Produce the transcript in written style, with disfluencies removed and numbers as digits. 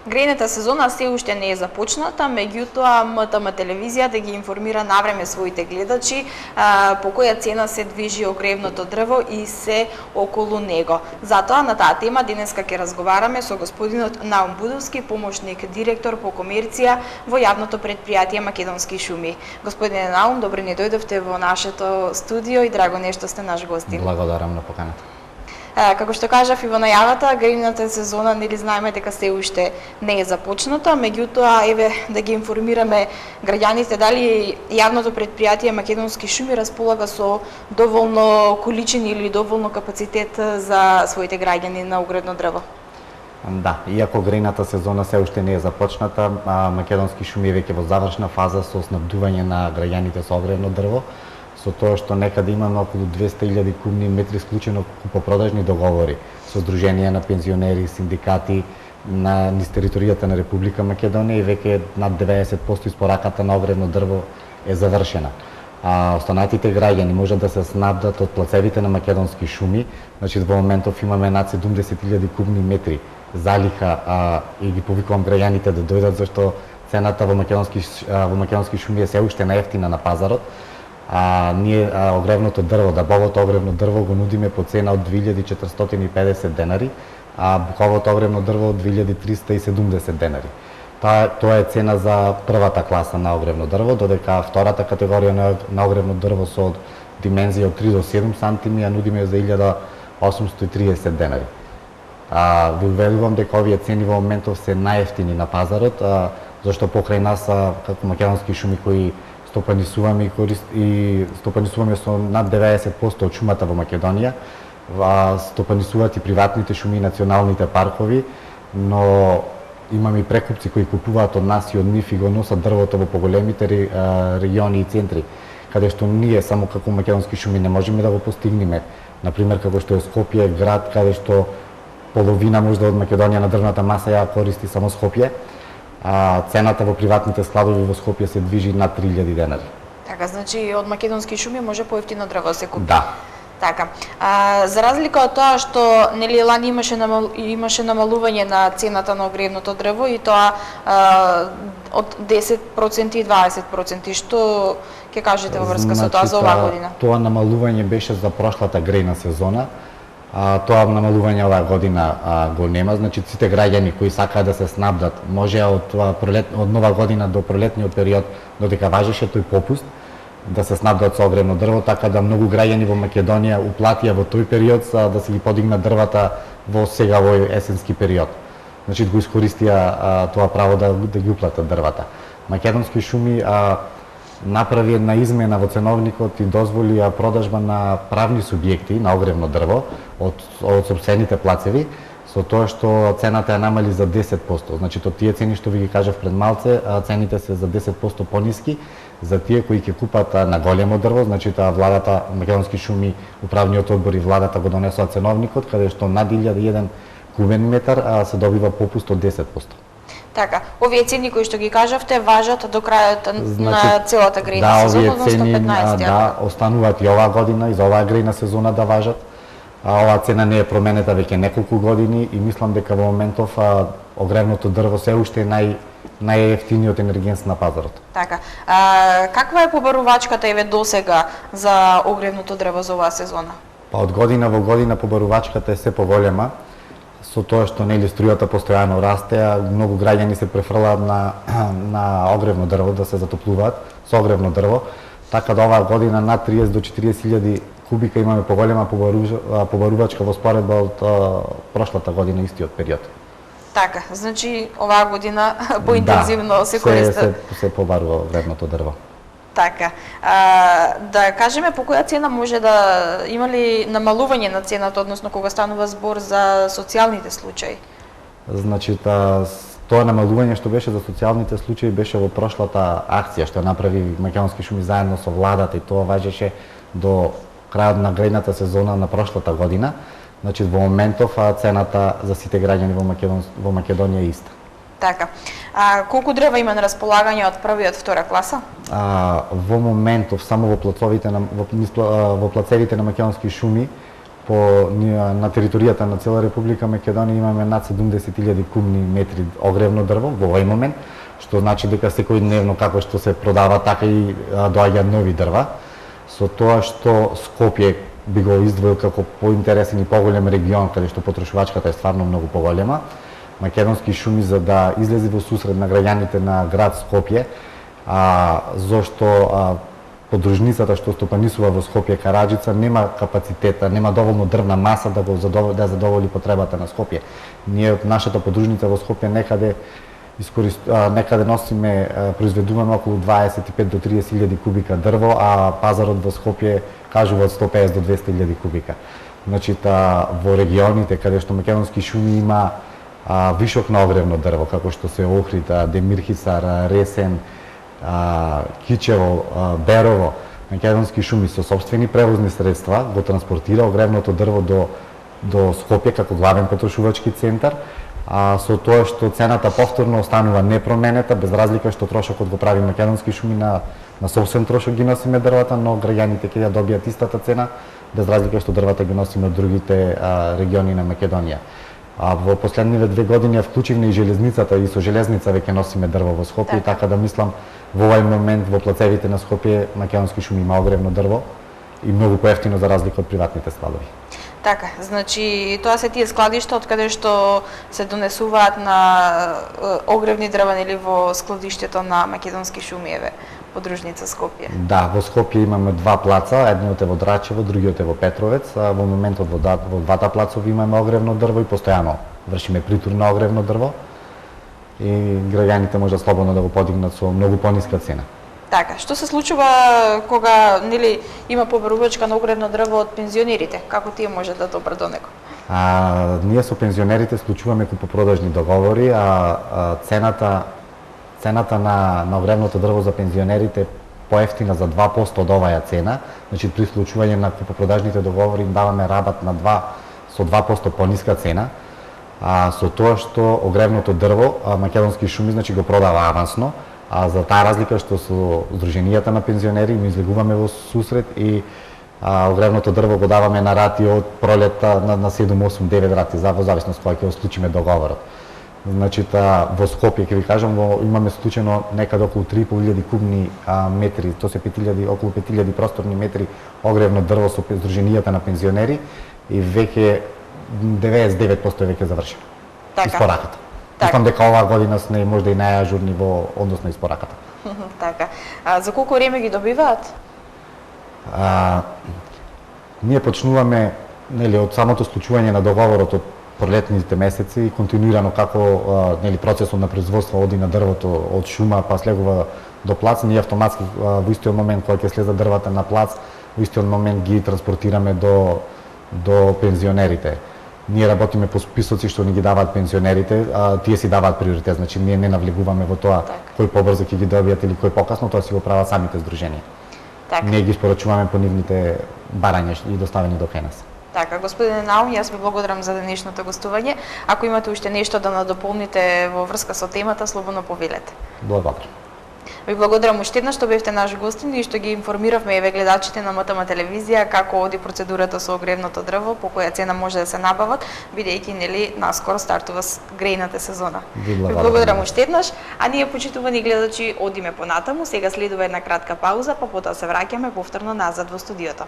Грејната сезона се уште не е започната, меѓутоа МТМ телевизијата ги информира навреме своите гледачи по која цена се движи огревното дрво и се околу него. Затоа на таа тема денеска ќе разговараме со господинот Наум Будовски, помошник директор по комерција во јавното предпријатие Македонски шуми. Господине Наум, добро ни дојдовте во нашето студио и драго нешто сте наш гостин. Благодарам на поканата. Како што кажав и во најавата, грејната сезона нели знаеме дека се уште не е започната, меѓутоа еве да ги информираме граѓаните дали јавното предпријатие Македонски шуми располага со доволно количини или доволно капацитет за своите граѓани на огревно дрво. Да, иако грејната сезона се уште не е започната, Македонски шуми е веќе во завршна фаза со снабдување на граѓаните со огревно дрво, со тоа што некаде имаме околу 200.000 кубни метри склучено купопродажни договори со здруженија на пензионери, синдикати на низ територијата на Република Македонија и веќе над 90% испораката на огревно дрво е завршена. Останатите граѓани можат да се снабдат од плацевите на Македонски шуми, значи во моментов имаме над 70.000 кубни метри залиха и ги повикувам граѓаните да дојдат зашто цената во Македонски шуми е се уште најевтина на пазарот. Ние огревното дрво, дабовото огревно дрво го нудиме по цена од 2450 денари, а буховото огревно дрво од 2370 денари. Тоа е цена за првата класа на огревно дрво, додека втората категорија на огревно дрво со димензија од 3 до 7 сантими ја нудиме за 1830 денари. Ви уведувам дека овие цени во моментов се најевтини на пазарот, зашто покрај нас како Македонски шуми кои стопанисуваме со над 90% од шумата во Македонија, стопанисуваат и приватните шуми и националните паркови, но имаме и прекупци кои купуваат од нас и од нив и го носат дрвото во поголемите региони и центри, каде што ние само како Македонски шуми не можеме да го постигнеме. Например, како што е Скопје, град каде што половина можда од Македонија на дрвната маса ја користи само Скопје, цената во приватните складови во Скопје се движи над 3000 денари. Така, значи од Македонски шуми може поевтино дрво се купи. Да. Така. За разлика од тоа што нели лани имаше намалување на цената на огревното дрво и тоа од 10% и 20%, што ќе кажете во врска со тоа за оваа година? Тоа намалување беше за прошлата грејна сезона. Тоа намалување оваа година го нема, значи сите граѓани кои сакаат да се снабдат може од нова година до пролетниот период додека важеше тој попуст да се снабдат со огревно дрво, така да многу граѓани во Македонија уплатија во тој период да се ги подигнат дрвата во сега во есенски период. Значи го искористија тоа право да ги уплатат дрвата. Македонски шуми направи една измена во ценовникот и дозволи продажба на правни субјекти на огревно дрво од сопствените плацеви, со тоа што цената ја намали за 10%. Значи, тие цени што ви ги кажав пред малце, цените се за 10% пониски за тие кои ќе купат на големо дрво, значи владата, Македонски шуми, управниот одбор и владата го донесоа ценовникот, каде што над 1001 кубен метар се добива попуст од 10%. Така, овие цени кои што ги кажавте важат до крајот на целата грејна сезона, односно 15 јаnuар. Да, остануваат и оваа година и за оваа грејна сезона да важат. Оваа цена не е променета веќе неколку години и мислам дека во моментов огревното дрво се уште е најевтиниот енергенс на пазарот. Така. Каква е побарувачката еве досега за огревното дрво за оваа сезона? Па од година во година побарувачката е се поголема. Со тоа што нели струјата постојано расте, многу граѓани се префрлаат на огревно дрво да се затоплуваат со огревно дрво, така да оваа година над 30 до 40.000 кубика имаме поголема побарувачка во споредба од прошлата година истиот период. Така, значи оваа година поинтензивно се користи. Се побарува вредното дрво. Така. Да кажеме по која цена може да има ли намалување на цената, односно кога станува збор за социјалните случаи? Значи, тоа намалување што беше за социјалните случаи беше во прошлата акција што направи Македонски шуми заедно со владата и тоа важеше до крајот на грејната сезона на прошлата година. Значи, во моментов цената за сите граѓани во Македонија е иста. Така. Колку дрва има на располагање од прва и од втора класа? Во моментов само во плацевите на Македонски шуми на територијата на цела Република Македонија имаме над 70.000 кубни метри огревно дрво во овој момент, што значи дека секојдневно како што се продава, така и доаѓаат нови дрва. Со тоа што Скопје би го издвоил како поинтересен и поголем регион, каде што потрошувачката е стварно многу поголема, Македонски шуми, за да излезе во сусрет на граѓаните на град Скопје, зошто подружницата што стопанисува во Скопје Караџица нема капацитета, нема доволно дрвна маса да задоволи потребата на Скопје. Ние од нашата подружница во Скопје некаде носиме, произведуваме околу 25 до 30.000 кубика дрво, а пазарот во Скопје кажува од 150 до 200.000 кубика. Значи, во регионите каде што Македонски шуми има вишок на огревно дрво, како што се Охрид, Демирхисар, Ресен, Кичево, Берово, Македонски шуми со сопствени превозни средства го транспортира огревното дрво до Скопје како главен потрошувачки центар, со тоа што цената повторно останува непроменета, без разлика што трошокот го прави Македонски шуми на сопствен трошок ги носиме дрвата, но граѓаните ќе ја добијат истата цена, без разлика што дрвата ги носиме од другите региони на Македонија. Во последниве 2 години ја вклучивме и железницата, и со железница веќе носиме дрво во Скопје, така да мислам во овој момент во плацевите на Скопје Македонски шуми има огревно дрво и многу поевтино за разлика од приватните складови. Така, значи тоа се тие складишта од каде што се донесуваат на огревни дрва нели во складиштето на Македонски шуми, подружница Скопје. Да, во Скопје имаме 2 плаца, едниот е во Драчево, другиот е во Петровец. Во моментот во двата плацови имаме огревно дрво и постојано вршиме притур на огревно дрво и граѓаните може слободно да го подигнат со многу пониска цена. Така, што се случува кога нели има побарувачка на огревно дрво од пензионерите? Како тие може да добрат до него? Ние со пензионерите склучуваме купопродажни договори, цената на огревното дрво за пензионерите поевтина за 2% од оваа цена. Значи при склучување на купопродажните договори им даваме рабат со 2% пониска цена. Со тоа што огревното дрво Македонски шуми значи го продава авансно, за таа разлика што со Сдруженијата на пензионери им излегуваме во сусрет и огревното дрво го даваме на рати од пролетта на 7, 8, 9 рати, во зависност кога ќе го склучиме договорот. Значи, во Скопје, ќе ви кажам, имаме склучено некаде околу 3.500 кубни метри, то се околу 5.000 просторни метри огревно дрво со Сдруженијата на пензионери и веќе 99% е веќе завршено. Испораката. Мислам дека оваа година сме можда и најажурни во однос на испораката. Така. За колку време ги добиваат? Ние почнуваме нели од самото склучување на договорот од пролетните месеци и континуирано како нели процесот на производство оди на дрвото од шума па слегува до плац, ние автоматски во истиот момент кога ќе слезат дрвата на плац, во истиот момент ги транспортираме до пензионерите. Ние работиме по списоци што ни ги даваат пензионерите, тие си даваат приоритет, значи ние не навлегуваме во тоа кој побрзо ќе ги добијат или кој покасно, тоа си го прават самите здруженија. Ние ги спорачуваме по нивните барања и доставени до кај нас. Така, господине Наум, јас ви благодарам за денешното гостување. Ако имате уште нешто да надополните во врска со темата, слободно повелете. Благодарам. Ви благодарам уште еднаш што бевте наш гостин и што ги информиравме гледачите на МТМ телевизија како оди процедурата со огревното дрво, по која цена може да се набават, бидејќи нели наскоро стартува грејната сезона. Ви благодарам уште еднаш, а ние почитувани гледачи одиме понатаму, сега следува една кратка пауза, па потоа се враќаме повторно назад во студиото.